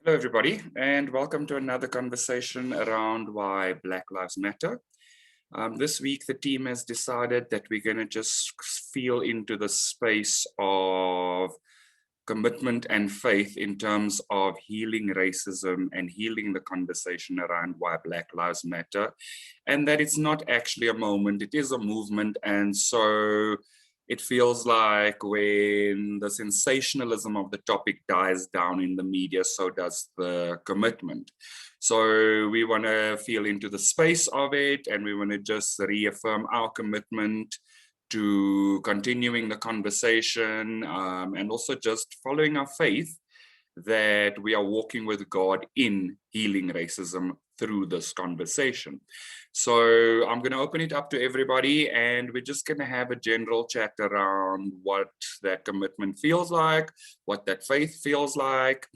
Hello, everybody, and welcome to another conversation around why Black Lives Matter. This week, the team has decided that we're going to just feel into the space of commitment and faith in terms of healing racism and healing the conversation around why Black Lives Matter, and that it's not actually a moment, it is a movement. And so it feels like when the sensationalism of the topic dies down in the media, so does the commitment. So we want to feel into the space of it, and we want to just reaffirm our commitment to continuing the conversation, and also just following our faith that we are walking with God in healing racism through this conversation. So I'm going to open it up to everybody, and we're just going to have a general chat around what that commitment feels like, what that faith feels like.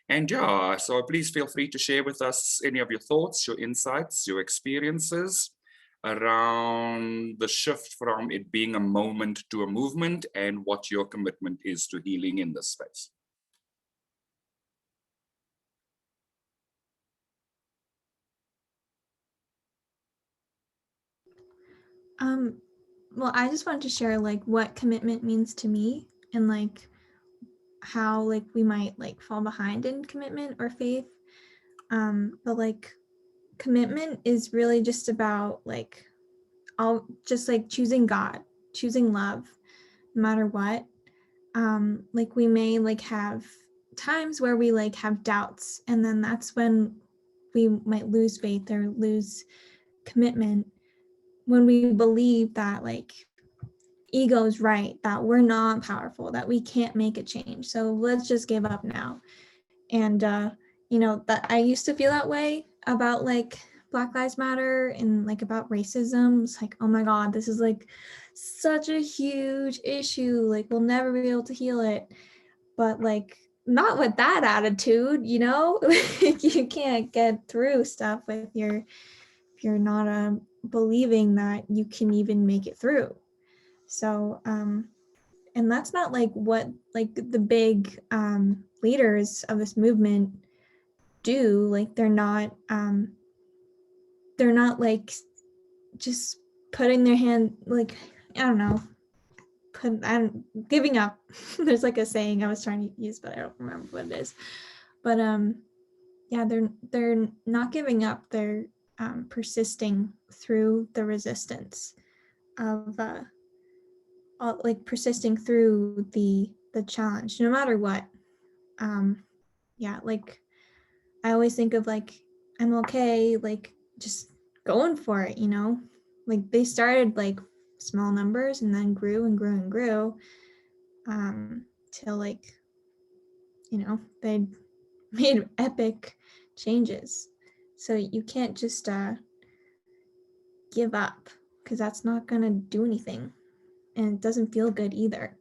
And yeah, so please feel free to share with us any of your thoughts, your insights, your experiences around the shift from it being a moment to a movement, and what your commitment is to healing in this space. Well, I just wanted to share like what commitment means to me, and like how like we might like fall behind in commitment or faith. But like commitment is really just about like all just like choosing God, choosing love, no matter what. Like we may like have times where we like have doubts, and then that's when we might lose faith or lose commitment, when we believe that like ego is right, that we're not powerful, that we can't make a change, so let's just give up now. And you know, that I used to feel that way about like Black Lives Matter and like about racism. It's like, oh my God, this is like such a huge issue, like we'll never be able to heal it. But like not with that attitude, you know. Like you can't get through stuff with your, if you're not believing that you can even make it through. So and that's not like what like the big leaders of this movement do. Like they're not like just putting their hand like, I don't know, I'm giving up. There's like a saying I was trying to use, but I don't remember what it is. But yeah, they're not giving up. They're persisting through the resistance of like persisting through the challenge, no matter what. Yeah, like I always think of like MLK, like just going for it, you know. Like they started like small numbers and then grew and grew and grew, till like, you know, they made epic changes. So you can't just give up, because that's not gonna do anything, and it doesn't feel good either.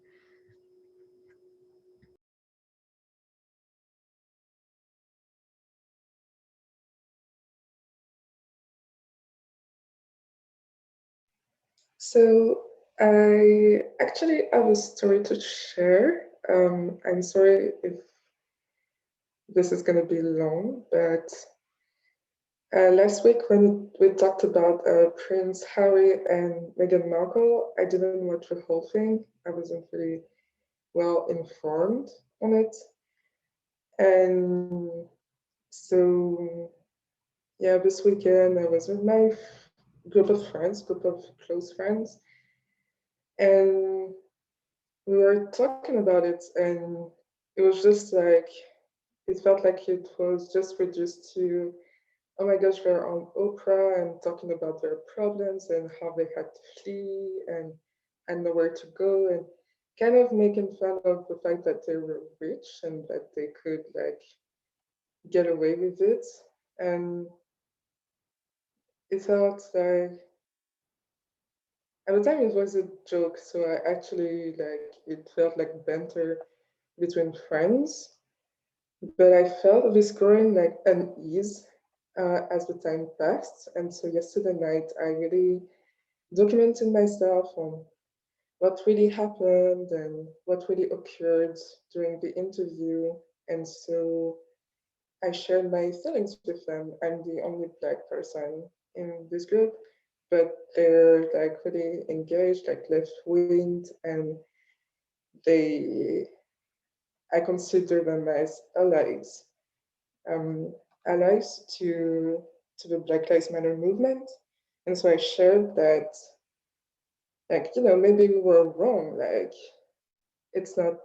So I actually have a story to share. I'm sorry if this is going to be long, but last week when we talked about Prince Harry and Meghan Markle, I didn't watch the whole thing. I wasn't really well informed on it. And so, yeah, this weekend I was with my group of friends, group of close friends, and we were talking about it, and it was just like, it felt like it was just reduced to, oh my gosh, they're on Oprah and talking about their problems and how they had to flee and nowhere to go, and kind of making fun of the fact that they were rich and that they could like get away with it. And it felt like at the time it was a joke, so I actually like it felt like banter between friends. But I felt this growing like unease as the time passed. And so yesterday night, I really documented myself on what really happened and what really occurred during the interview. And so I shared my feelings with them. I'm the only Black person in this group, but they're like really engaged, like left-winged, and they, I consider them as allies, um, allies to the Black Lives Matter movement. And so I shared that, like, maybe we were wrong. Like, it's not,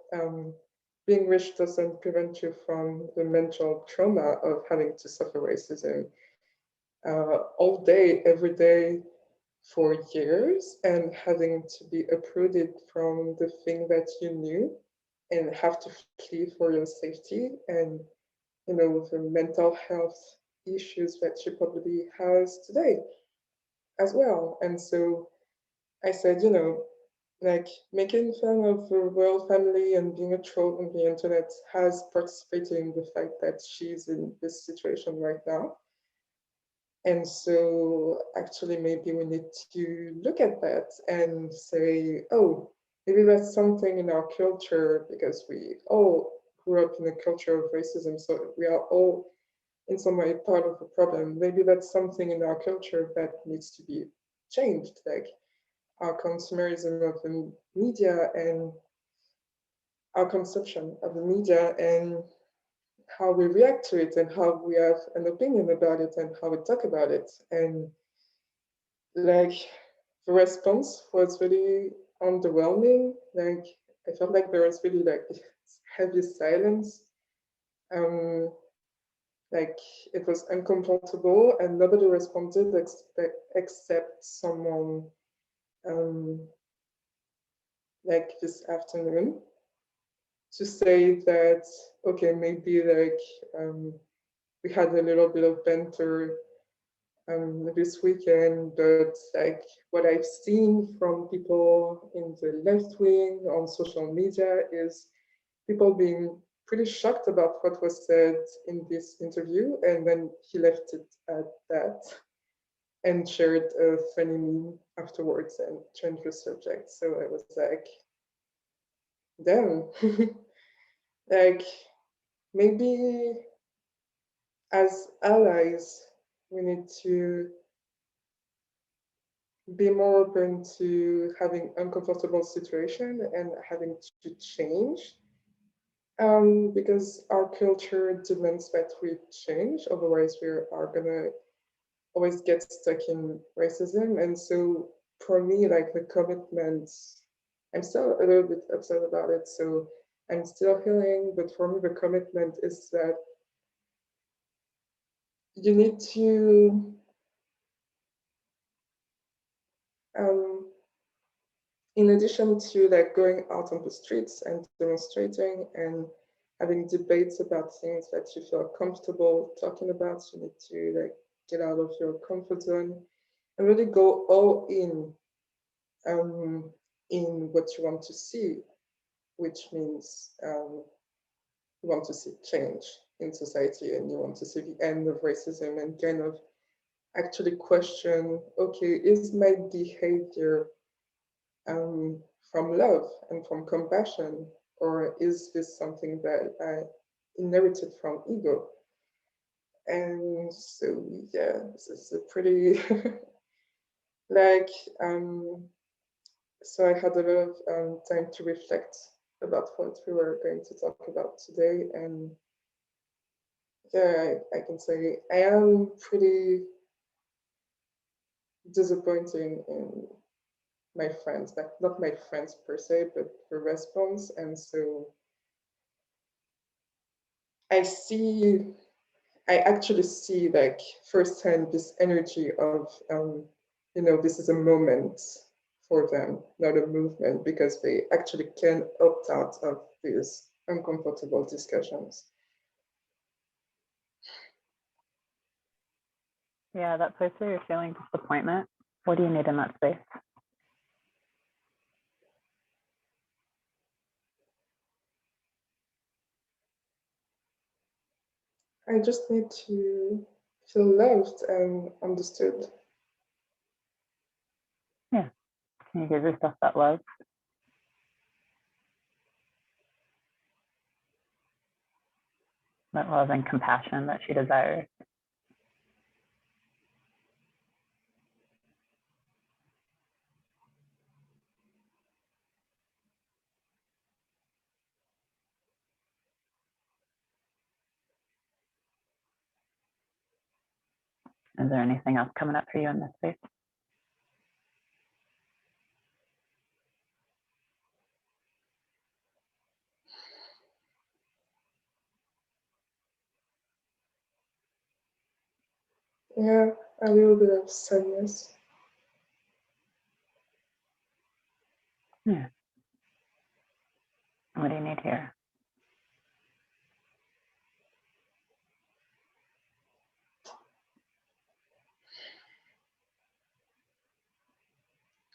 being rich doesn't prevent you from the mental trauma of having to suffer racism all day, every day, for years, and having to be uprooted from the thing that you knew and have to flee for your safety, and the mental health issues that she probably has today as well. And so I said, like, making fun of the royal family and being a troll on the internet has participated in the fact that she's in this situation right now. And so actually maybe we need to look at that and say, oh, maybe that's something in our culture, because we all grew up in a culture of racism, so we are all in some way part of the problem. Maybe that's something in our culture that needs to be changed, like our consumerism of the media and our consumption of the media and how we react to it and how we have an opinion about it and how we talk about it. And like the response was really underwhelming. Like I felt like there was really like heavy silence. Um, like it was uncomfortable and nobody responded except someone um, like this afternoon to say that, okay, maybe like we had a little bit of banter this weekend, but like what I've seen from people in the left wing on social media is people being pretty shocked about what was said in this interview, and then he left it at that and shared a funny meme afterwards and changed the subject. So I was like, damn, like maybe as allies, we need to be more open to having uncomfortable situation and having to change, because our culture demands that we change, otherwise we are gonna always get stuck in racism. And so for me, like the commitment, I'm still a little bit upset about it, so I'm still healing, but for me the commitment is that you need to um, in addition to like going out on the streets and demonstrating and having debates about things that you feel comfortable talking about, you need to like get out of your comfort zone and really go all in what you want to see, which means you want to see change in society and you want to see the end of racism and kind of actually question, okay, is my behavior um, from love and from compassion, or is this something that I inherited from ego? And so, yeah, this is a pretty like, so I had a lot of time to reflect about what we were going to talk about today. And yeah, I can say I am pretty disappointing in my friends, like not my friends per se, but the response. And so I see, I actually see like firsthand this energy of, this is a moment for them, not a movement, because they actually can opt out of these uncomfortable discussions. Yeah, that place where you're feeling disappointment, what do you need in that space? I just need to feel loved and understood. Yeah. Can you give yourself that love? that love and compassion that she desires. Is there anything else coming up for you in this space? Yeah, a little bit of sadness. Yeah. What do you need here?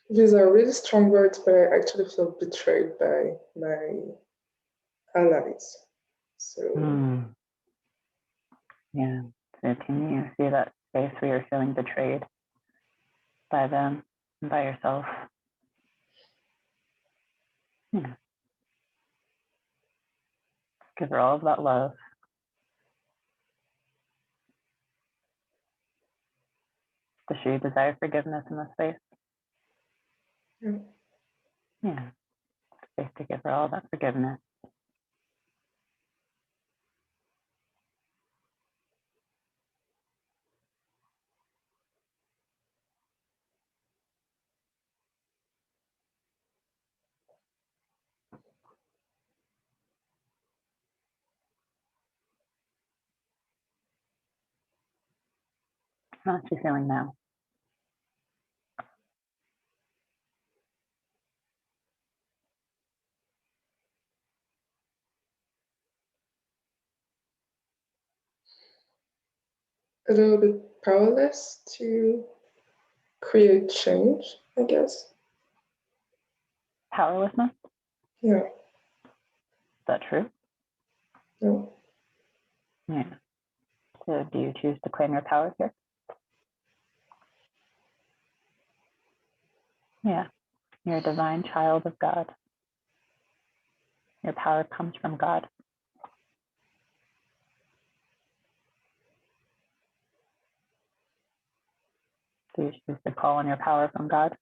These are really strong words, but I actually feel betrayed by my allies. So Yeah. So can you see that space where you're feeling betrayed by them and by yourself? Yeah. Give her all of that love. Does she desire forgiveness in this space? yeah. Yeah. Space to give her all that forgiveness. How's she feeling now? A little bit powerless to create change, I guess. Powerlessness? Yeah, Is that true? no. Yeah. So do you choose to claim your power here? Yeah. You're a divine child of God. Your power comes from God. Do you choose to call on your power from God?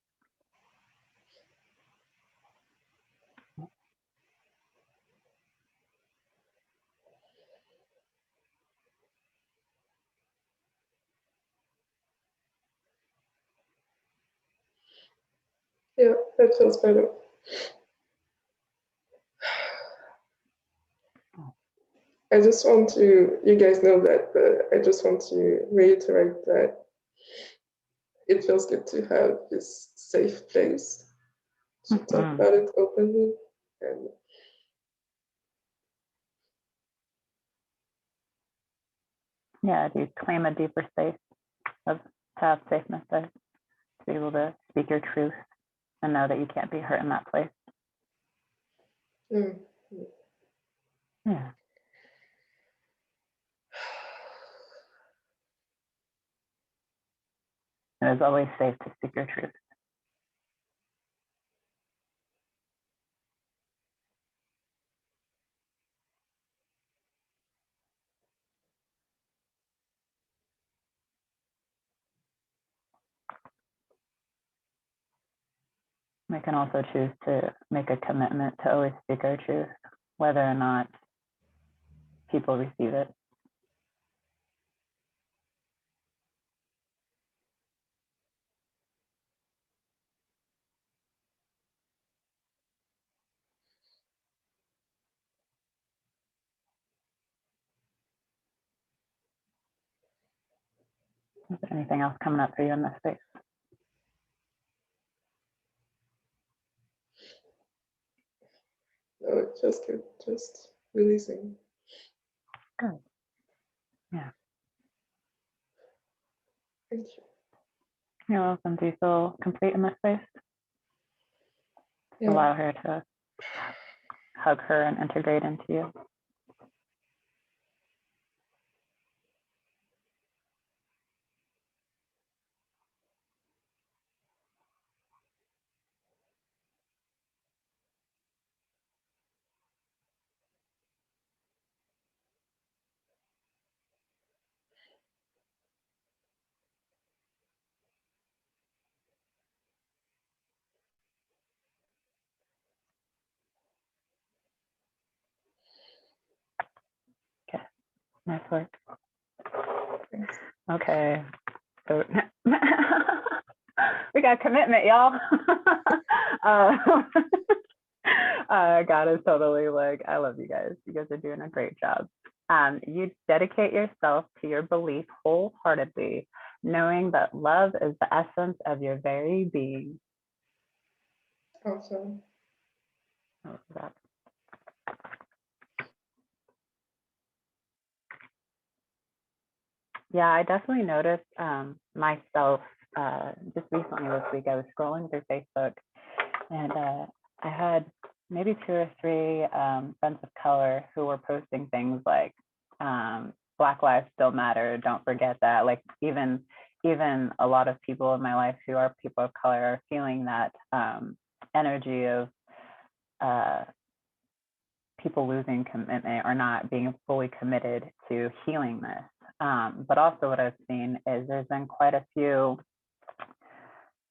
Yeah, that feels better. I just want to, you guys know that, but I just want to reiterate that it feels good to have this safe place to talk about it openly. And Yeah, do you claim a deeper space of to have safeness there, to be able to speak your truth and know that you can't be hurt in that place? mm, Yeah. And it's always safe to speak your truth. We can also choose to make a commitment to always speak our truth, whether or not people receive it. Is there anything else coming up for you in this space? no, it feels good, just releasing. Good. Yeah. Thank you. You're welcome. Do you feel complete in this space? Yeah. Allow her to hug her and integrate into you. Nice work. Okay. So we got commitment, y'all. God is totally like, I love you guys. You guys are doing a great job. You dedicate yourself to your belief wholeheartedly, knowing that love is the essence of your very being. Awesome. What was that? Yeah, I definitely noticed myself just recently this week. I was scrolling through Facebook, and I had maybe 2 or 3 friends of color who were posting things like Black lives still matter, don't forget that. Like even a lot of people in my life who are people of color are feeling that energy of people losing commitment or not being fully committed to healing this. But also what I've seen is there's been quite a few,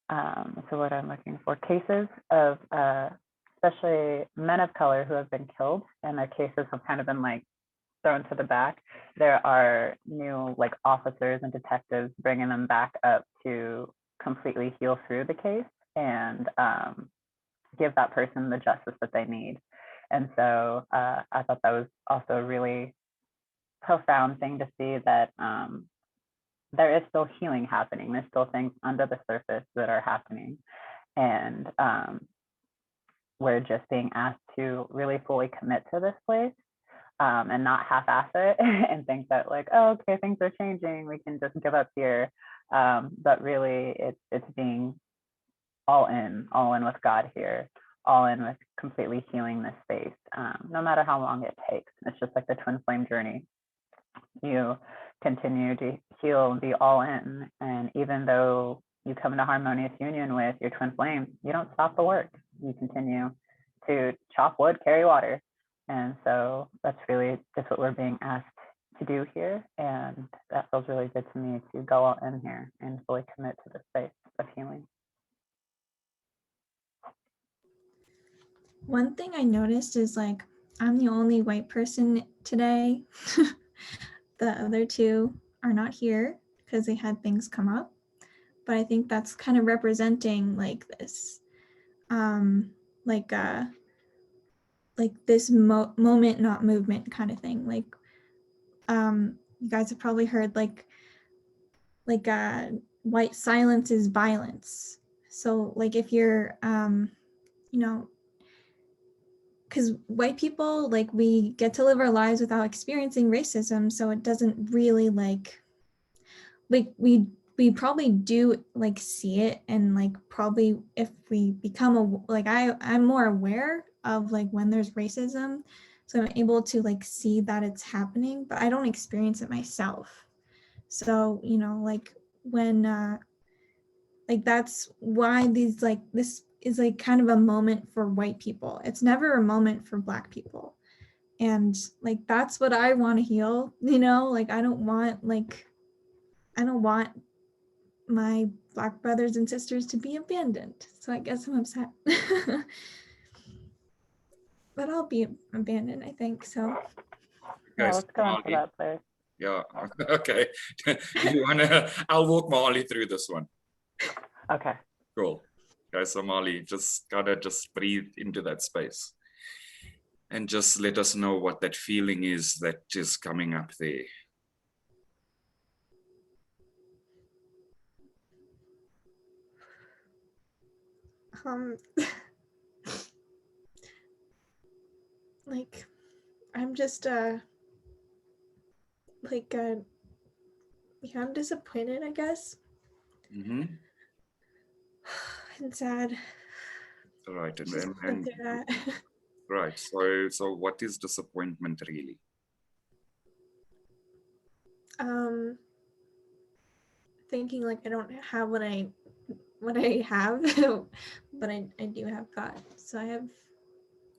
so what I'm looking for, cases of especially men of color who have been killed, and their cases have kind of been like thrown to the back. There are new like officers and detectives bringing them back up to completely heal through the case and give that person the justice that they need. And so I thought that was also a really profound thing to see, that there is still healing happening. There's still things under the surface that are happening. And we're just being asked to really fully commit to this place and not half-ass it and think that like, oh, okay, things are changing, we can just give up here. But really it's being all in with God here, all in with completely healing this space, no matter how long it takes. It's just like the twin flame journey. You continue to heal and be all in. And even though you come into harmonious union with your twin flame, you don't stop the work. You continue to chop wood, carry water. And so that's really just what we're being asked to do here. And that feels really good to me, to go all in here and fully commit to the space of healing. One thing I noticed is like I'm the only white person today. The other 2 are not here because they had things come up. But I think that's kind of representing like this, like this moment, not movement kind of thing. Like, you guys have probably heard like white silence is violence. So like if you're, you know, because white people, like we get to live our lives without experiencing racism, so it doesn't really like we probably do like see it, and like probably if we become like I'm more aware of like when there's racism, so I'm able to like see that it's happening, but I don't experience it myself. So you know, like when like that's why these like this is like kind of a moment for white people. It's never a moment for Black people. And like that's what I want to heal, you know, like I don't want my Black brothers and sisters to be abandoned. So I guess I'm upset. But I'll be abandoned, I think. So Yeah, let's go into that place. Yeah, okay. You wanna, I'll walk Molly through this one. Okay. Cool. Okay, so Molly, just gotta just breathe into that space. And just let us know what that feeling is that is coming up there. like I'm just like yeah, I'm disappointed, I guess. Mm-hmm. And sad. All right, and through that. Right. So what is disappointment really? Thinking like I don't have what I have, but I do have God. So I have.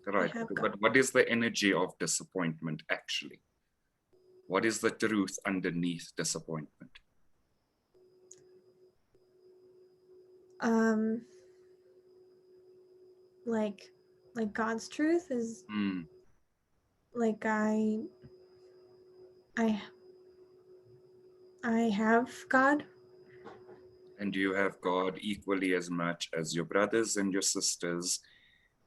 Right. But what is the energy of disappointment actually? What is the truth underneath disappointment? Like God's truth is like I have God. And you have God equally as much as your brothers and your sisters.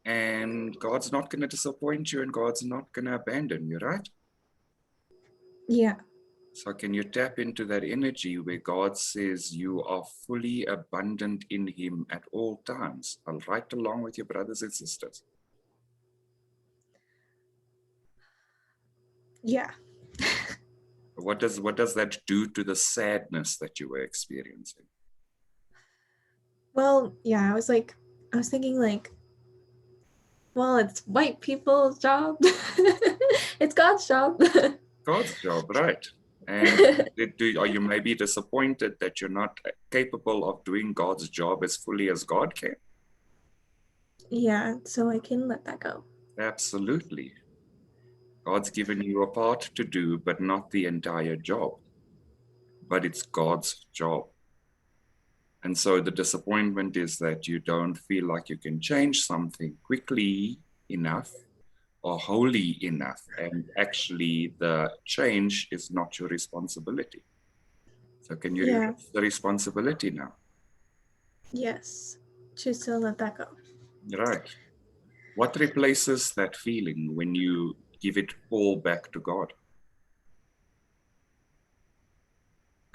And God's not going to disappoint you, and God's not going to abandon you, right? Yeah. So can you tap into that energy where God says you are fully abundant in him at all times, right along with your brothers and sisters? Yeah. What does that do to the sadness that you were experiencing? Well, yeah, I was thinking like, well, it's white people's job. It's God's job. God's job, right? And are you maybe disappointed that you're not capable of doing God's job as fully as God can? Yeah, so I can let that go. Absolutely. God's given you a part to do, but not the entire job. But it's God's job. And so the disappointment is that you don't feel like you can change something quickly enough or wholly enough. And actually, the change is not your responsibility. So can you Yeah. release the responsibility now? Yes. Choose to let that go. Right. What replaces that feeling when you give it all back to God?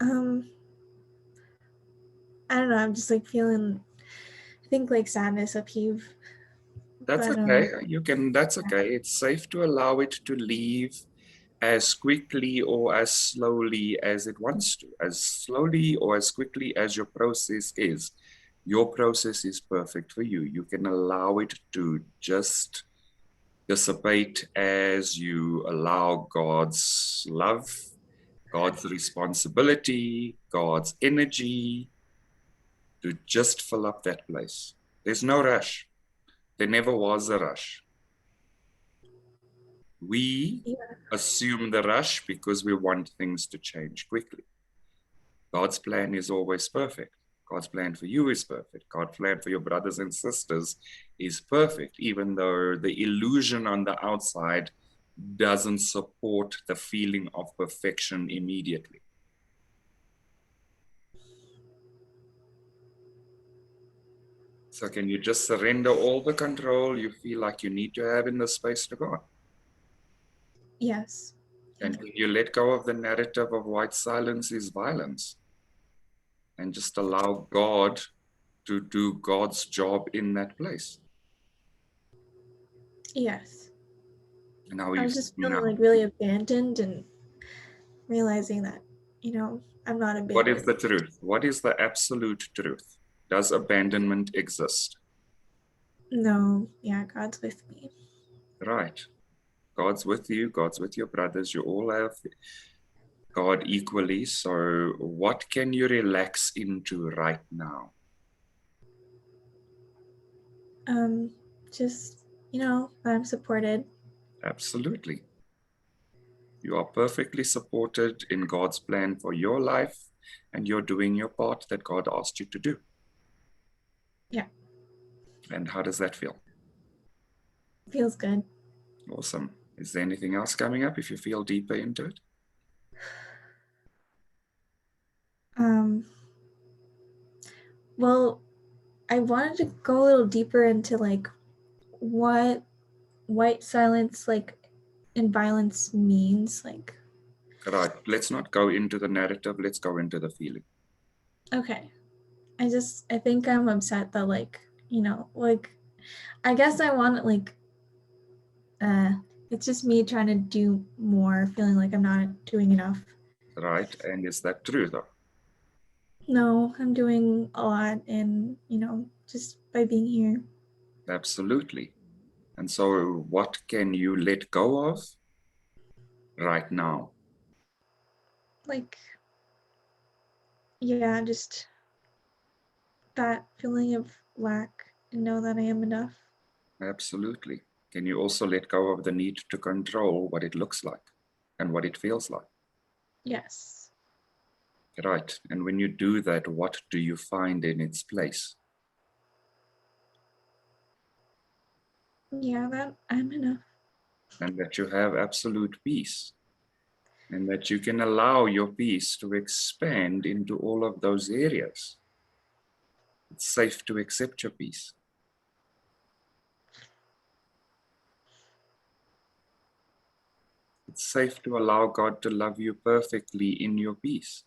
Um, I don't know, I'm just like feeling, I think like sadness, upheave. That's But okay. That's okay. It's safe to allow it to leave as quickly or as slowly as it wants to, as slowly or as quickly as your process is. Your process is perfect for you. You can allow it to just dissipate as you allow God's love, God's responsibility, God's energy to just fill up that place. There's no rush. There never was a rush. We yeah. assume the rush because we want things to change quickly. God's plan is always perfect. God's plan for you is perfect. God's plan for your brothers and sisters is perfect, even though the illusion on the outside doesn't support the feeling of perfection immediately. So can you just surrender all the control you feel like you need to have in the space to God? Yes. And can you let go of the narrative of white silence is violence and just allow God to do God's job in that place? Yes. And how I you was see just me feeling now? like really abandoned and realizing that, I'm not What is abandoned. the truth? What is the absolute truth? Does abandonment exist? No, yeah, God's with me. Right. God's with you. God's with your brothers. You all have God equally. So what can you relax into right now? Just, I'm supported. Absolutely. You are perfectly supported in God's plan for your life, and you're doing your part that God asked you to do. Yeah, And how does that feel? feels good. Awesome. Is there anything else coming up if you feel deeper into it? Um, well, I wanted to go a little deeper into like what white silence and violence means. Like, Right. Let's not go into the narrative. Let's go into the feeling. okay, I think I'm upset that I guess I want uh, it's just me trying to do more, feeling like I'm not doing enough. Right. And is that true though? No, I'm doing a lot, and just by being here. Absolutely. And so what can you let go of right now? Like, yeah, just that feeling of lack and know that I am enough. Absolutely. Can you also let go of the need to control what it looks like and what it feels like? Yes. Right. And when you do that, what do you find in its place? Yeah, that I'm enough. And that you have absolute peace. And that you can allow your peace to expand into all of those areas. It's safe to accept your peace. It's safe to allow God to love you perfectly in your peace.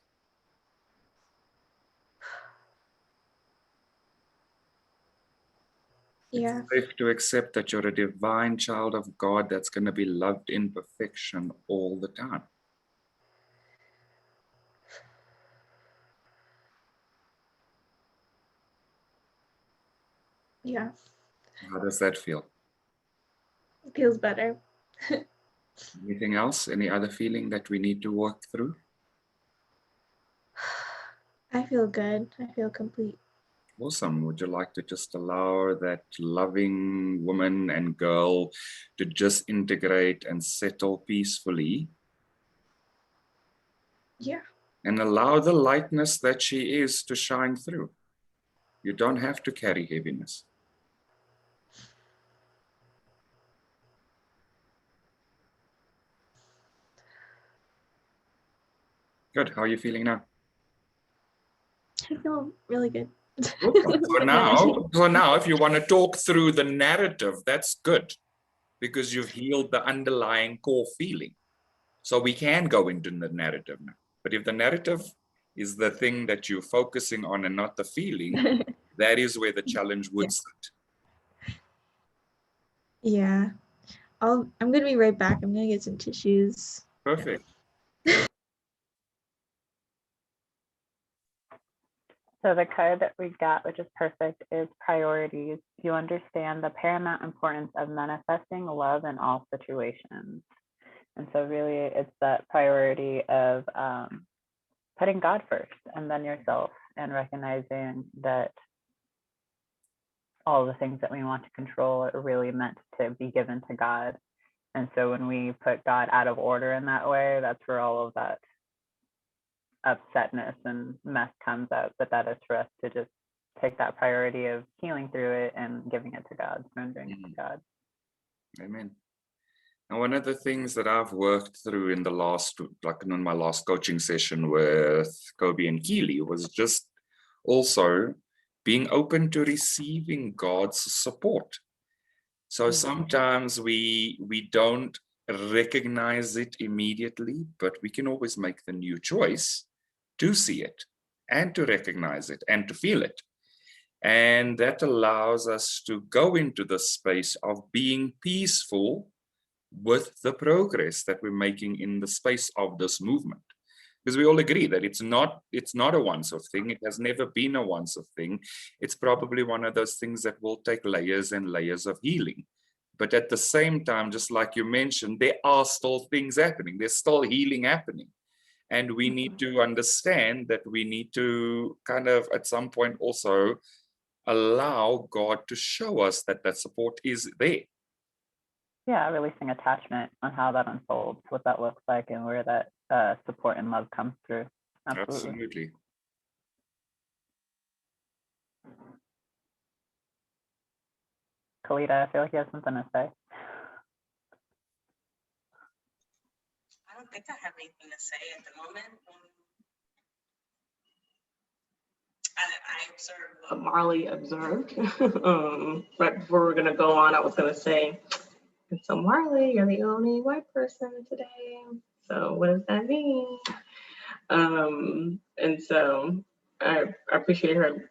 Yeah. It's safe to accept that you're a divine child of God that's going to be loved in perfection all the time. Yeah. How does that feel? It feels better. Anything else? Any other feeling that we need to work through? I feel good. I feel complete. Awesome. Would you like to just allow that loving woman and girl to just integrate and settle peacefully? Yeah. And allow the lightness that she is to shine through. You don't have to carry heaviness. Good. How are you feeling now? I feel really good. Awesome. So Energy. now, if you want to talk through the narrative, that's good, because you've healed the underlying core feeling. So we can go into the narrative now. But if the narrative is the thing that you're focusing on and not the feeling, that is where the challenge would sit. Yeah. I'm gonna be right back. I'm gonna get some tissues. Perfect. So the card that we got, which is perfect, is priorities. You understand the paramount importance of manifesting love in all situations. And so really it's that priority of putting God first and then yourself, and recognizing that all the things that we want to control are really meant to be given to God. And so when we put God out of order in that way, that's where all of that upsetness and mess comes out. But that is for us to just take that priority of healing through it and giving it to God, surrendering it to God. Amen. And one of the things that I've worked through in the last, like in my last coaching session with Kobe and Keely, was just also being open to receiving God's support. So sometimes we don't recognize it immediately, but we can always make the new choice to see it and to recognize it and to feel it. And that allows us to go into the space of being peaceful with the progress that we're making in the space of this movement. Because we all agree that it's not a once-off thing. It has never been a once-off thing. It's probably one of those things that will take layers and layers of healing. But at the same time, just like you mentioned, there are still things happening. There's still healing happening. And we need to understand that we need to kind of, at some point, also allow God to show us that that support is there. Yeah, releasing attachment on how that unfolds, what that looks like, and where that support and love comes through. Absolutely. Kalita, I feel like you have something to say. I don't think I have anything to say at the moment. I observed what Marley observed. Right before we're gonna go on, I was gonna say, so Marley, you're the only white person today. So what does that mean? And so I appreciate her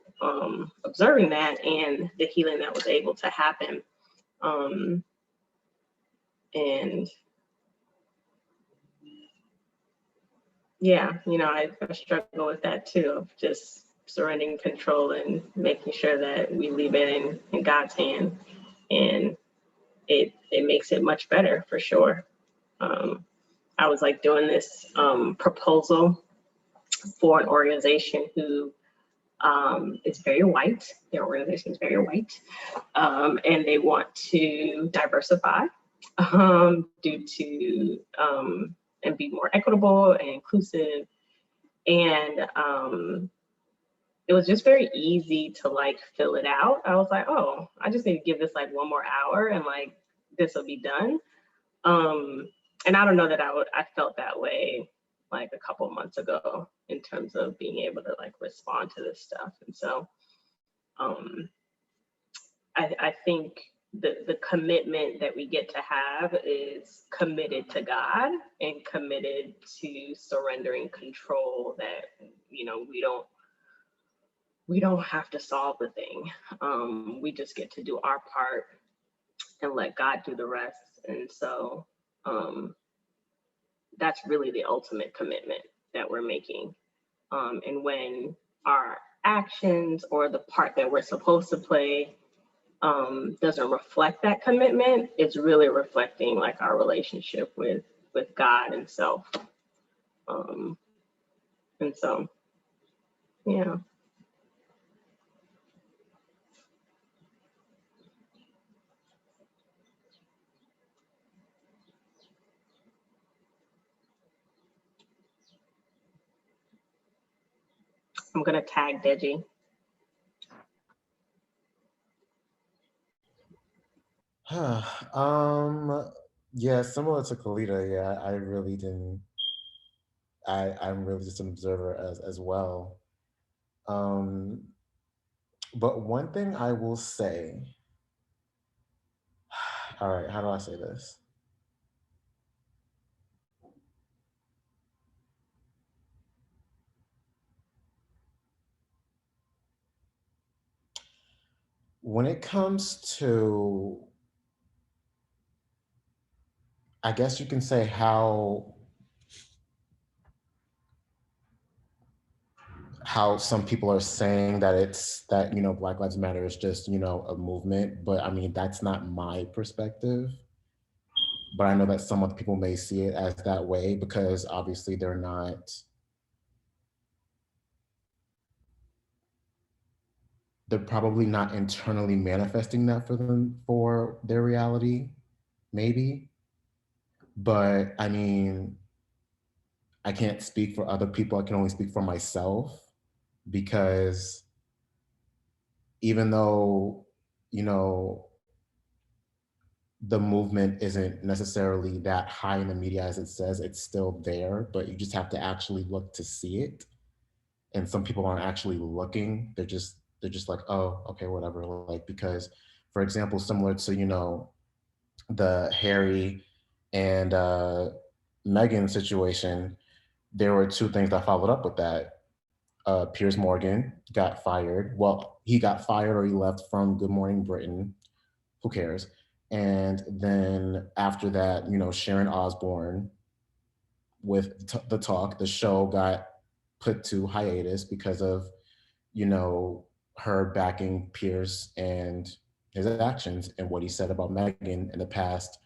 observing that and the healing that was able to happen. And yeah, you know, I struggle with that too, of just surrendering control and making sure that we leave it in God's hand. And it makes it much better for sure. I was like doing this proposal for an organization who is very white. Their organization is very white, and they want to diversify due to and be more equitable and inclusive. And it was just very easy to like fill it out. I was like, oh, I just need to give this like one more hour and like this will be done. And I don't know that I felt that way like a couple months ago in terms of being able to like respond to this stuff. And so I think the commitment that we get to have is committed to God and committed to surrendering control, that, you know, we don't have to solve the thing. We just get to do our part and let God do the rest. And so that's really the ultimate commitment that we're making. And when our actions or the part that we're supposed to play doesn't reflect that commitment, it's really reflecting like our relationship with God and self. And so, yeah. I'm gonna tag Deji. Yeah, similar to Kalita, yeah, I really didn't. I'm really just an observer as well. Um, but one thing I will say, all right, how do I say this? When it comes to, I guess you can say how some people are saying that it's that, you know, Black Lives Matter is just, you know, a movement, but I mean, that's not my perspective. But I know that some other people may see it as that way because obviously they're probably not internally manifesting that for them for their reality, maybe. But I mean, I can't speak for other people. I can only speak for myself because even though, you know, the movement isn't necessarily that high in the media as it says, it's still there, but you just have to actually look to see it. And some people aren't actually looking. They're just like, oh, okay, whatever. Like, because, for example, similar to, you know, the Harry and Meghan situation, there were two things that followed up with that. Piers Morgan got fired. Well, he got fired or he left from Good Morning Britain. Who cares? And then after that, you know, Sharon Osbourne with the talk, the show got put to hiatus because of, you know, her backing Piers and his actions and what he said about Meghan in the past.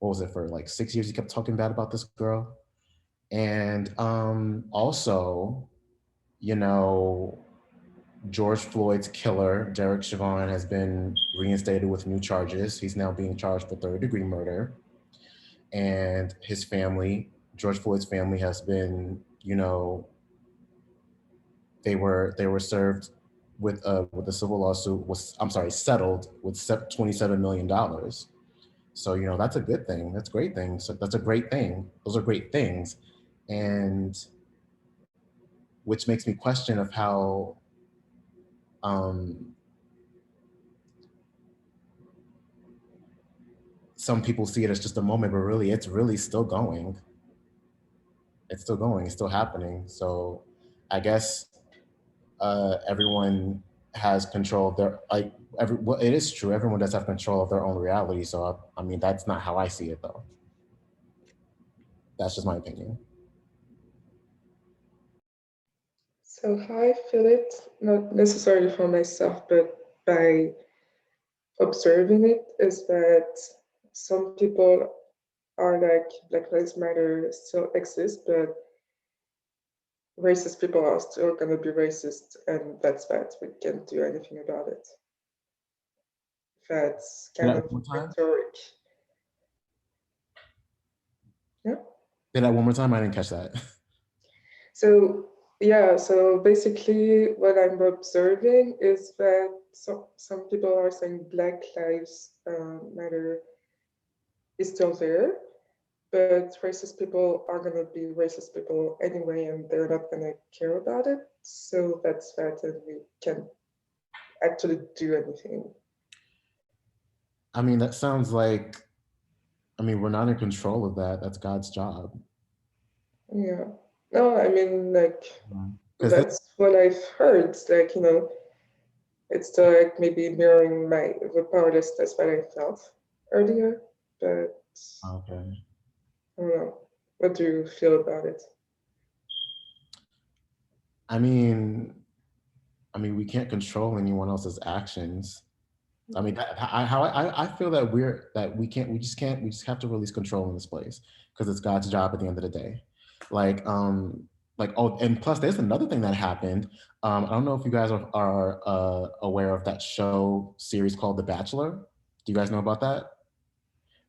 What was it, for like 6 years? He kept talking bad about this girl. And also, you know, George Floyd's killer, Derek Chauvin, has been reinstated with new charges. He's now being charged for third-degree murder. And his family, George Floyd's family, has been, you know, they were served with a civil lawsuit. Settled with $27 million. So, you know, that's a good thing. That's a great thing. So that's a great thing. Those are great things, and which makes me question of how some people see it as just a moment, but really, it's really still going. It's still going. It's still happening. So, I guess everyone has control of their well, it is true. Everyone does have control of their own reality. So, I mean, that's not how I see it, though. That's just my opinion. So how I feel it, not necessarily for myself, but by observing it, is that some people are like Black Lives Matter still exists, but racist people are still going to be racist, and that's that. We can't do anything about it. That's kind of rhetoric. Yeah. Say that one more time. I didn't catch that. So yeah, so basically what I'm observing is that some people are saying Black Lives Matter is still there, but racist people are going to be racist people anyway, and they're not going to care about it. So that's that, and we can't actually do anything. I mean, that sounds like, I mean, we're not in control of that. That's God's job. Yeah. No, I mean, like, Because that's what I've heard. Like, you know, it's like maybe mirroring the powerlessness that I felt earlier, but okay. I don't know. What do you feel about it? I mean, we can't control anyone else's actions. I mean, I feel that we just have to release control in this place because it's God's job at the end of the day. Oh, and plus there's another thing that happened. I don't know if you guys are aware of that show series called The Bachelor. Do you guys know about that?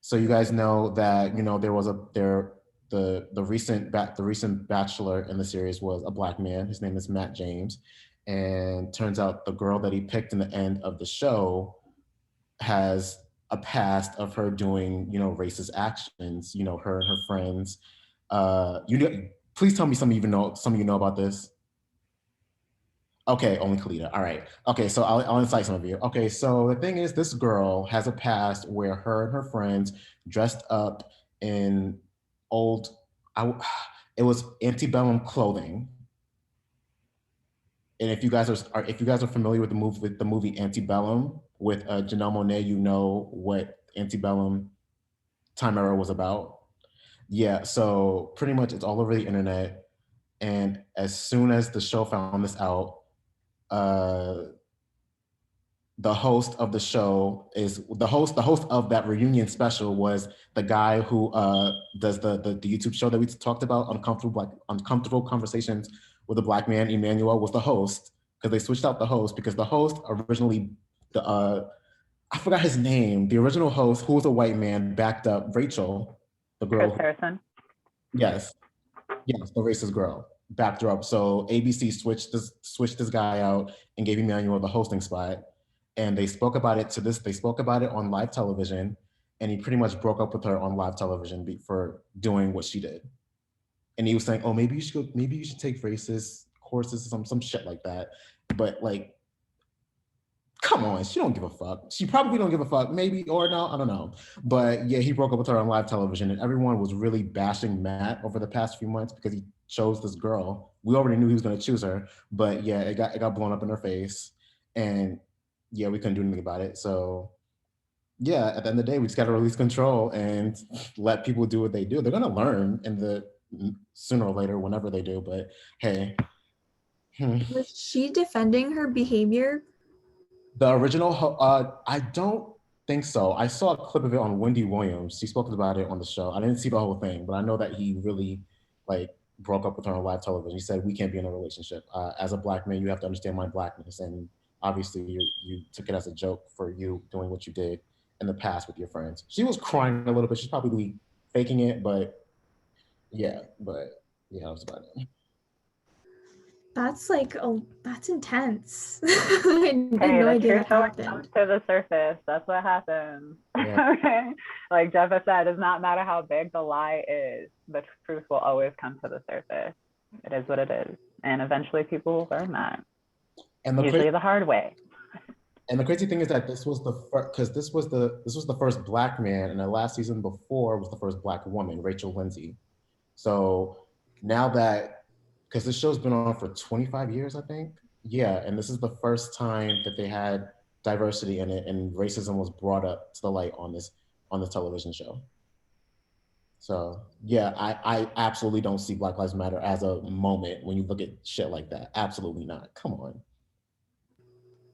So you guys know that, you know, the recent Bachelor in the series was a Black man. His name is Matt James, and turns out the girl that he picked in the end of the show has a past of her doing, you know, racist actions. You know, her and her friends. Please tell me some of you know about this. Okay, only Kalita. All right. Okay, so I'll incite some of you. Okay, so the thing is, this girl has a past where her and her friends dressed up in old, it was antebellum clothing. And if you guys are familiar with the movie Antebellum with Janelle Monáe, you know what antebellum time era was about. Yeah, so pretty much it's all over the internet. And as soon as the show found this out, the host of the show is the host of that reunion special was the guy who does the YouTube show that we talked about, Uncomfortable Conversations with a Black Man. Emmanuel was the host, because they switched out the host because the host originally, I forgot his name, the original host, who was a white man, backed up Rachel, the girl. Chris Harrison. Yes, the racist girl backed her up. So ABC switched this guy out and gave Emmanuel the hosting spot. And they spoke about it on live television, and he pretty much broke up with her on live television for doing what she did. And he was saying, "Oh, maybe you should take racist courses, some shit like that." But like, come on, she don't give a fuck. She probably don't give a fuck, maybe, or no, I don't know. But yeah, he broke up with her on live television, and everyone was really bashing Matt over the past few months because he chose this girl. We already knew he was going to choose her, but yeah, it got blown up in her face, and yeah, we couldn't do anything about it. So yeah, at the end of the day, we just got to release control and let people do what they do. They're going to learn sooner or later, whenever they do. But hey. Was she defending her behavior? The original, I don't think so. I saw a clip of it on Wendy Williams. She spoke about it on the show. I didn't see the whole thing, but I know that he really broke up with her on live television. He said, "We can't be in a relationship. As a Black man, you have to understand my Blackness." And obviously you took it as a joke for you doing what you did in the past with your friends. She was crying a little bit. She's probably faking it, but yeah, that was about it. That's that's intense. I had no idea that happened. To the surface. That's what happens. Yeah. Okay. Like Jeff said, it does not matter how big the lie is, the truth will always come to the surface. It is what it is. And eventually people will learn that. And usually the hard way. And the crazy thing is that this was the first Black man, and the last season before was the first Black woman, Rachel Lindsay. So now that, because this show's been on for 25 years, I think. Yeah, and this is the first time that they had diversity in it, and racism was brought up to the light on this television show. So yeah, I absolutely don't see Black Lives Matter as a moment when you look at shit like that. Absolutely not. Come on.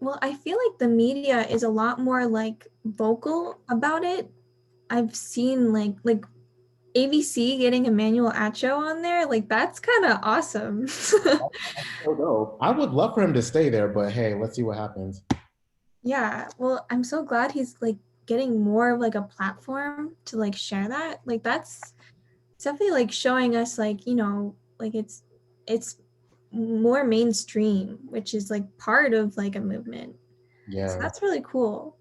Well, I feel like the media is a lot more vocal about it. I've seen like ABC getting Emmanuel Acho on there, that's kind of awesome. I would love for him to stay there, but hey, let's see what happens. Yeah, well, I'm so glad he's getting more of a platform to share that. That's definitely showing us it's more mainstream, which is part of a movement. Yeah, so that's really cool.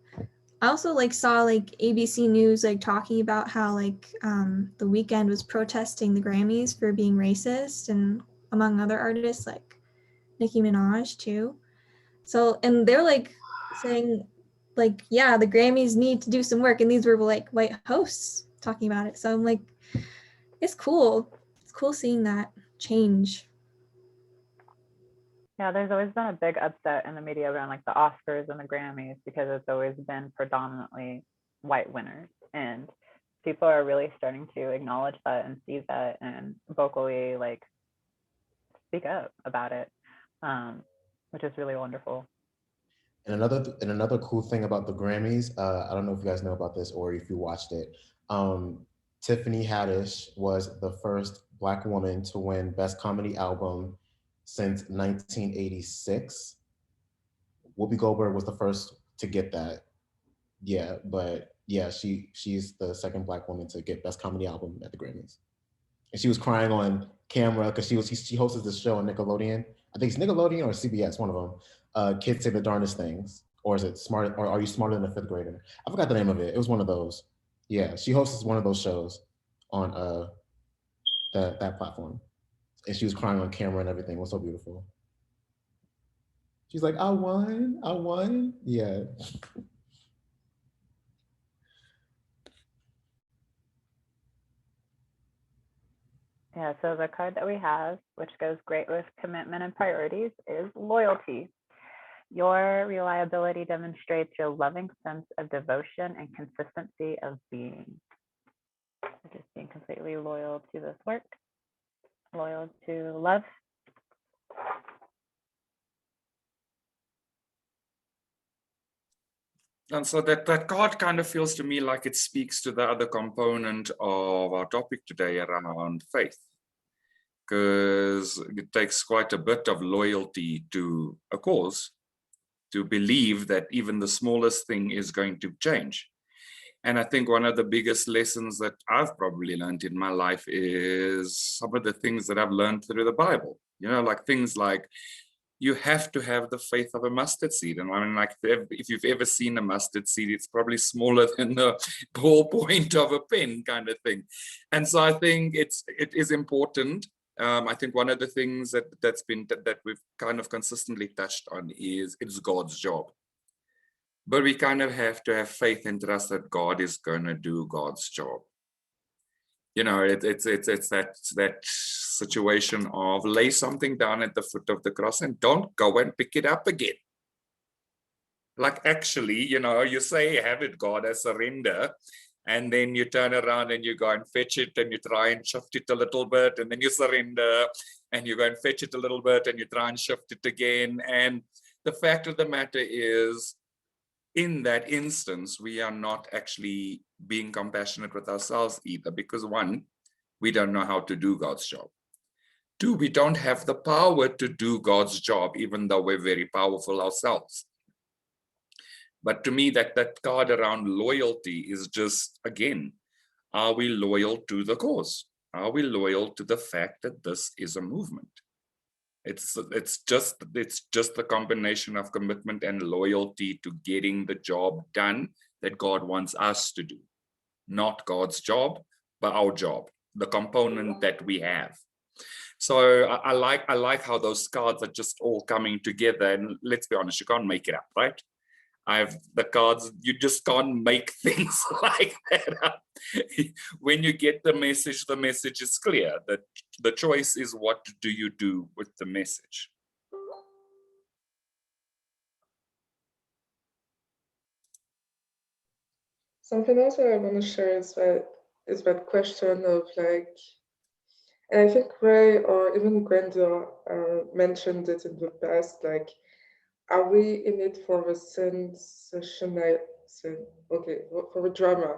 I also like saw like ABC News like talking about how like the Weeknd was protesting the Grammys for being racist, and among other artists like Nicki Minaj too. So, and they're like saying like, yeah, the Grammys need to do some work, and these were like white hosts talking about it. So I'm like, it's cool. It's cool seeing that change. Yeah, there's always been a big upset in the media around like the Oscars and the Grammys because it's always been predominantly white winners. And people are really starting to acknowledge that and see that and vocally like speak up about it, which is really wonderful. And another cool thing about the Grammys, I don't know if you guys know about this or if you watched it. Tiffany Haddish was the first Black woman to win Best Comedy Album since 1986. Whoopi Goldberg was the first to get that. Yeah, but yeah, she's the second Black woman to get Best Comedy Album at the Grammys. And she was crying on camera because she hosted this show on Nickelodeon. I think it's Nickelodeon or CBS, one of them. Kids Say the Darndest Things, or is it Smart? Or Are You Smarter Than a Fifth Grader? I forgot the name of it. It was one of those. Yeah, she hosts one of those shows on that platform, and she was crying on camera and everything. It was so beautiful. She's like, I won. Yeah. Yeah, so the card that we have, which goes great with commitment and priorities, is loyalty. Your reliability demonstrates your loving sense of devotion and consistency of being. So just being completely loyal to this work, loyal to love. And so that card kind of feels to me like it speaks to the other component of our topic today around faith, because it takes quite a bit of loyalty to a cause to believe that even the smallest thing is going to change. And I think one of the biggest lessons that I've probably learned in my life is some of the things that I've learned through the Bible, like things like, you have to have the faith of a mustard seed. And I mean, like, if you've ever seen a mustard seed, it's probably smaller than the ballpoint of a pen kind of thing. And so I think it is important. I think one of the things that we've kind of consistently touched on is it's God's job. But we kind of have to have faith and trust that God is going to do God's job. It's that situation of lay something down at the foot of the cross and don't go and pick it up again. Like, actually, you say, have it, God, I surrender. And then you turn around and you go and fetch it and you try and shift it a little bit. And then you surrender and you go and fetch it a little bit and you try and shift it again. And the fact of the matter is, in that instance, we are not actually being compassionate with ourselves either, because one, we don't know how to do God's job. Two, we don't have the power to do God's job, even though we're very powerful ourselves. But to me, that card around loyalty is just, again, are we loyal to the cause? Are we loyal to the fact that this is a movement? It's just the combination of commitment and loyalty to getting the job done that God wants us to do. Not God's job, but our job, the component that we have. So I like how those cards are just all coming together. And let's be honest, you can't make it up, right? I have the cards, you just can't make things like that up. When you get the message is clear. That the choice is, what do you do with the message? Something else that I want to share is that question of like, and I think Ray or even Grandel mentioned it in the past, like, are we in it for the for the drama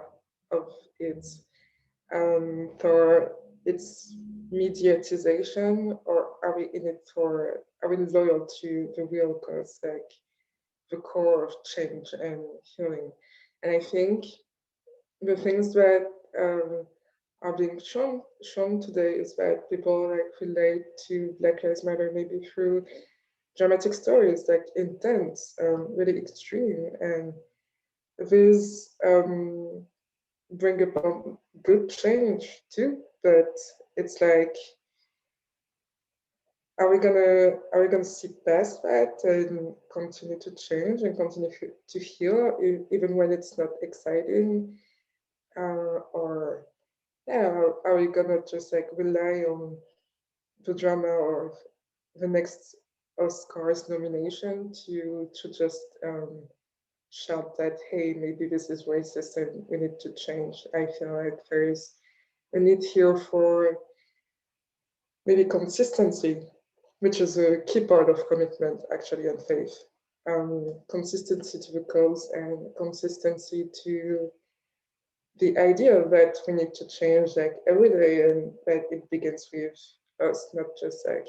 of it, for its mediatization, or are we loyal to the real cause, like the core of change and healing? And I think the things that are being shown today is that people like relate to Black Lives Matter maybe through dramatic stories, like intense, really extreme, and These bring about good change too, but it's like, are we gonna see past that and continue to change and continue to heal even when it's not exciting, or yeah, are we gonna just like rely on the drama of the next Oscars nomination to just shout that, hey, maybe this is racist and we need to change? I feel like there's a need here for maybe consistency, which is a key part of commitment actually and faith. Consistency to the cause and consistency to the idea that we need to change like every day, and that it begins with us, not just like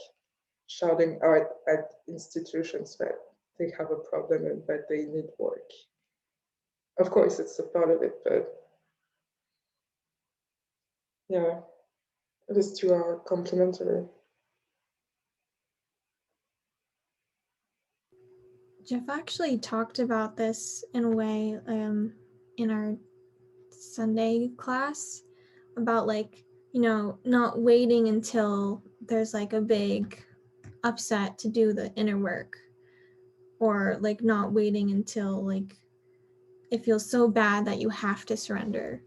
shouting out at institutions that they have a problem and that they need work. Of course, it's a part of it, but yeah, these two are complementary. Jeff actually talked about this in a way in our Sunday class about like, you know, not waiting until there's like a big upset to do the inner work, or like not waiting until like it feels so bad that you have to surrender.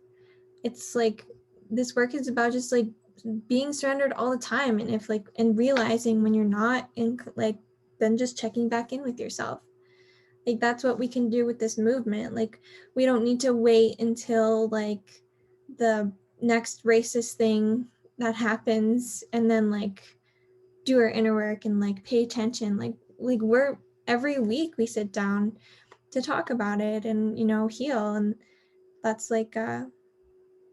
It's like this work is about just like being surrendered all the time, and if like, and realizing when you're not in, like, then just checking back in with yourself. Like that's what we can do with this movement. Like we don't need to wait until like the next racist thing that happens and then like do our inner work and like pay attention. Like we're, every week we sit down to talk about it and, you know, heal. And that's like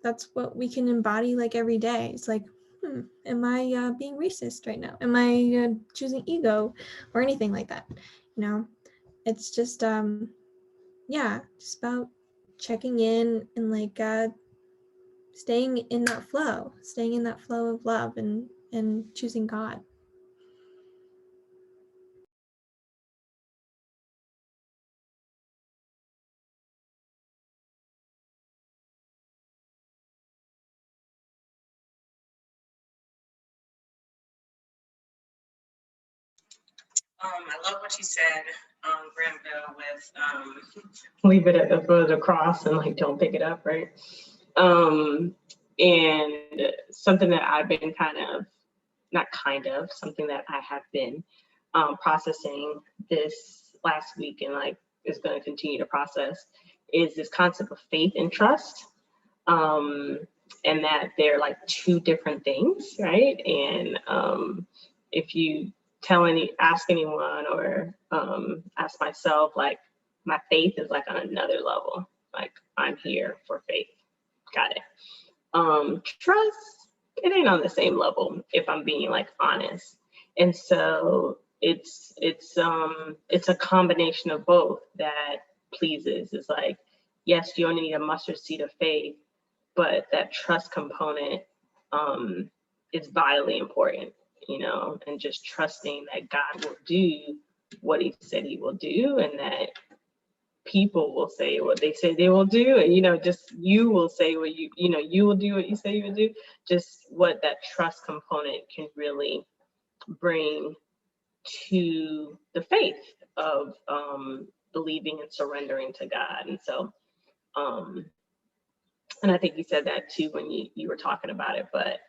that's what we can embody like every day. It's like, am I being racist right now? Am I choosing ego or anything like that? You know, it's just yeah, just about checking in and like staying in that flow of love and choosing God. I love what you said, Granville, with leave it at the foot of the cross and like don't pick it up, right? And something that I've been something that I have been processing this last week and like is going to continue to process is this concept of faith and trust. And that they're like two different things, right? And if you ask anyone or ask myself, like my faith is like on another level. Like I'm here for faith. Got it. Trust, it ain't on the same level if I'm being like honest. And so it's a combination of both that pleases. It's like, yes, you only need a mustard seed of faith, but that trust component is vitally important, you know, and just trusting that God will do what he said he will do, and that people will say what they say they will do, and, you know, just you will say what you will do what you say you will do. Just what that trust component can really bring to the faith of believing and surrendering to God. And so and I think you said that too when you were talking about it, but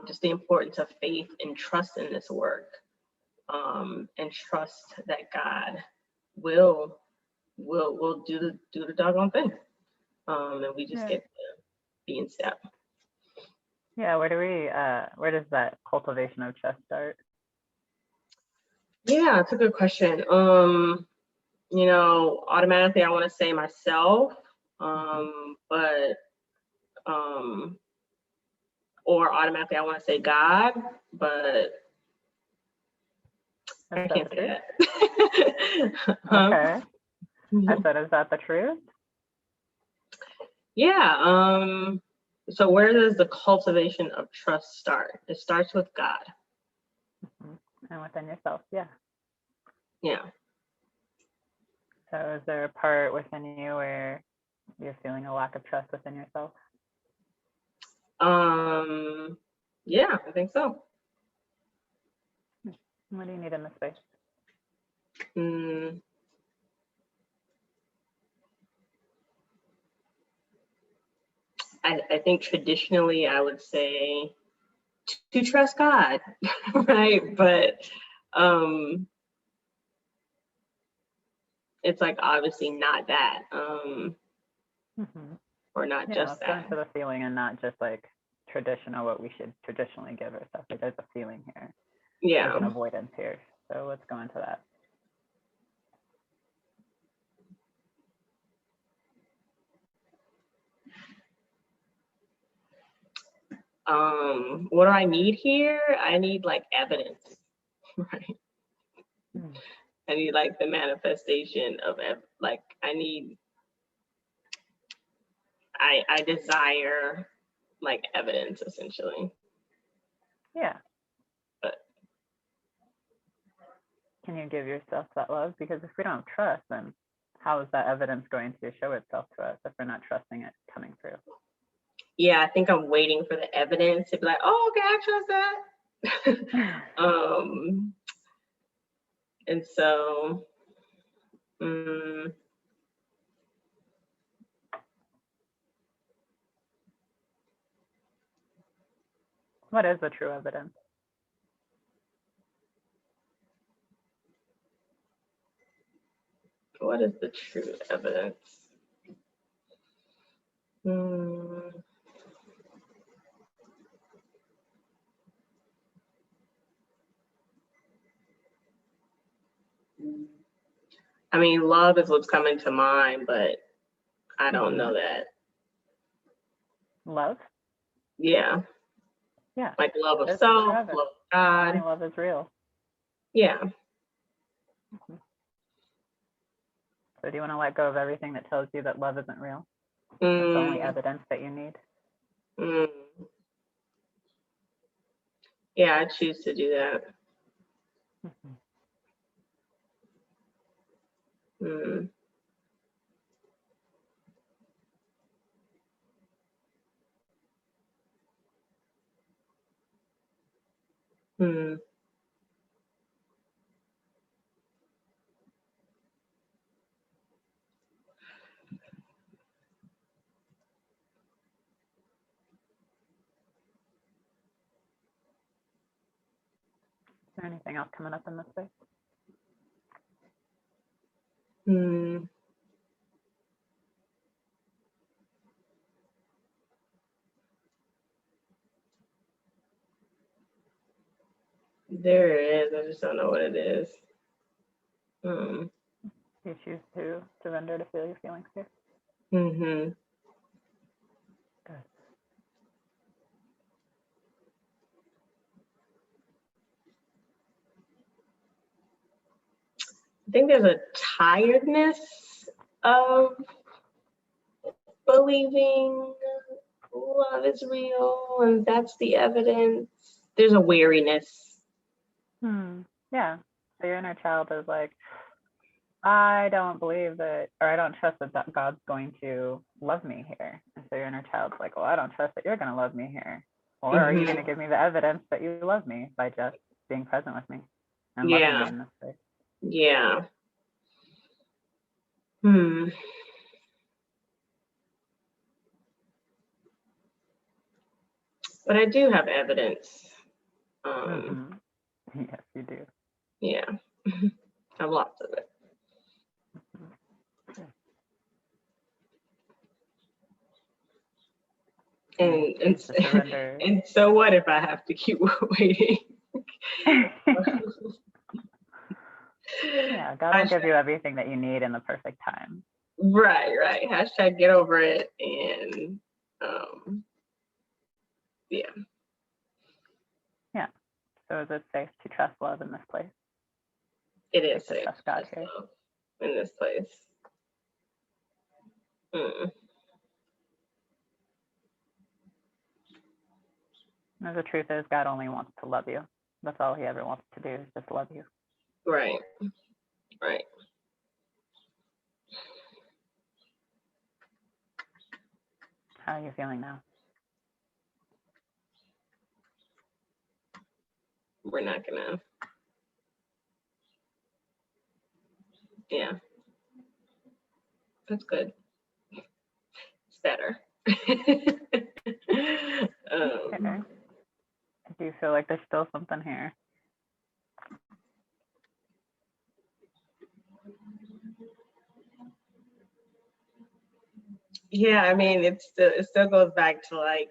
just the importance of faith and trust in this work, and trust that God will do the doggone thing, and we just get to be in step. Yeah, where does that cultivation of trust start? Yeah, it's a good question. You know, automatically I want to say myself, but or automatically I want to say God, but I can't say that. Okay. I said, is that the truth? Yeah. So where does the cultivation of trust start? It starts with God. And within yourself, yeah. Yeah. So is there a part within you where you're feeling a lack of trust within yourself? Yeah, I think so. What do you need in this space? I think traditionally I would say to trust God, right? But it's like obviously not that, or not just let's that. go into the feeling and not just like traditional, what we should traditionally give ourselves. Like there's a feeling here. Yeah. There's an avoidance here. So let's go into that. What do I need here? I need like evidence, right? I need like the manifestation of like I desire like evidence essentially. Yeah. But can you give yourself that love? Because if we don't have trust, then how is that evidence going to show itself to us if we're not trusting it coming through? Yeah, I think I'm waiting for the evidence to be like, oh, okay, I trust that. And so, what is the true evidence? What is the true evidence? I mean, love is what's coming to mind, but I don't know that. Love? Yeah. Yeah. Like love of self, love of God. Love is real. Yeah. So do you want to let go of everything that tells you that love isn't real? It's the only evidence that you need. Yeah, I choose to do that. Is there anything else coming up in this space? There is. I just don't know what it is. You choose to surrender to feel your feelings here. Good. I think there's a tiredness of believing love is real and that's the evidence. There's a weariness. Yeah. So your inner child is like, I don't believe that, or I don't trust that God's going to love me here. And so your inner child's like, well, I don't trust that you're going to love me here. Or are you going to give me the evidence that you love me by just being present with me and loving me in this way? Yeah. But I do have evidence. Yes, you do. Yeah. I have lots of it. And so what if I have to keep waiting? Yeah, God will give you everything that you need in the perfect time. Right. Hashtag get over it. And yeah. Yeah. So is it safe to trust love in this place? It is safe to trust God here in this place. The truth is, God only wants to love you. That's all he ever wants to do is just love you. Right. How are you feeling now? We're not gonna. Yeah, that's good. It's better. Okay. Do you feel like there's still something here? Yeah, I mean, it still goes back to like,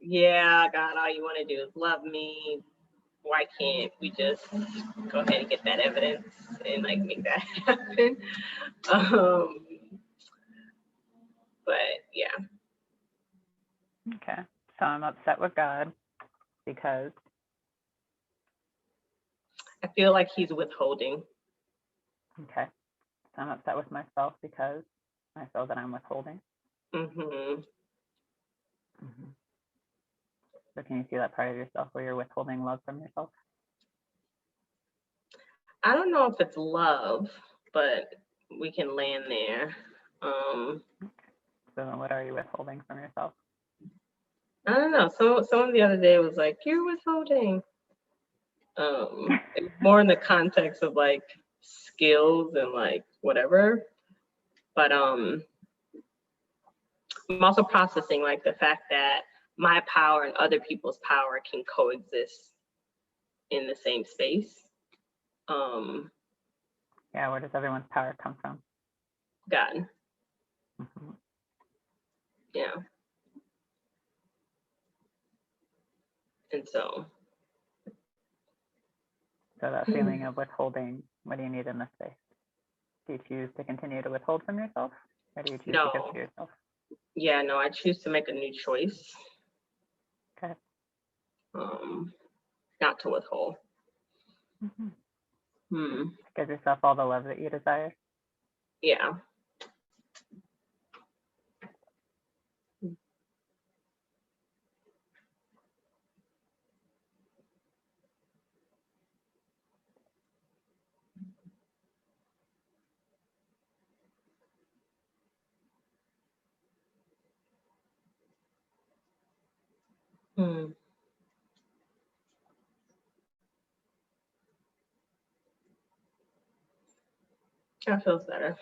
yeah, God, all you want to do is love me. Why can't we just go ahead and get that evidence and like make that happen? But yeah. Okay. So I'm upset with God because I feel like he's withholding. okay. So I'm upset with myself because I feel that I'm withholding. Mm-hmm. So can you see that part of yourself where you're withholding love from yourself? I don't know if it's love, but we can land there. So then what are you withholding from yourself? I don't know. Someone the other day was like, "You're withholding." More in the context of like skills and like whatever. But I'm also processing like the fact that my power and other people's power can coexist in the same space. Yeah, where does everyone's power come from? God. Mm-hmm. Yeah. And so that feeling of withholding, what do you need in this space? Do you choose to continue to withhold from yourself, or do you choose to give to yourself? Yeah, no, I choose to make a new choice. Okay. Not to withhold. Give yourself all the love that you desire. Yeah. That feels better.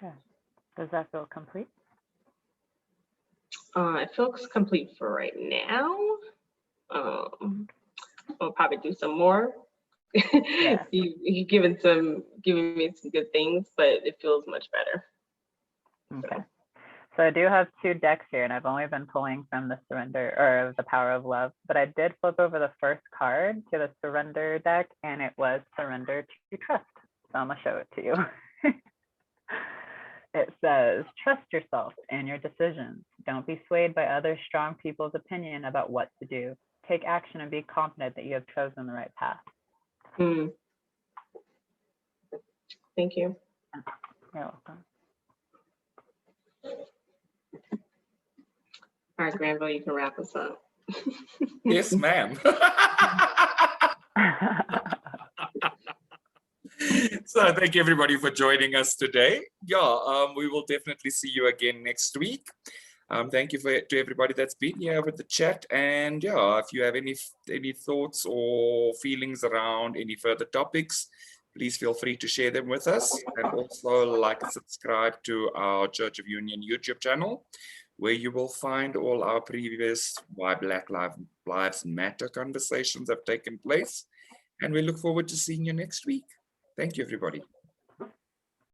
Yeah. Does that feel complete? It feels complete for right now. I'll probably do some more. Yeah. You giving me some good things, but it feels much better. Okay. So I do have 2 decks here, and I've only been pulling from the surrender or the power of love, but I did flip over the first card to the surrender deck, and it was surrender to trust. So I'm gonna show it to you. It says, trust yourself and your decisions. Don't be swayed by other strong people's opinion about what to do. Take action and be confident that you have chosen the right path. Thank you. You're welcome. All right, Granville, you can wrap us up. Yes, ma'am. So thank you everybody for joining us today. Yeah, we will definitely see you again next week. Thank you to everybody that's been here with the chat. And yeah, if you have any thoughts or feelings around any further topics, please feel free to share them with us. And also like and subscribe to our Church of Union YouTube channel, where you will find all our previous Why Black Lives Matter conversations have taken place. And we look forward to seeing you next week. Thank you, everybody.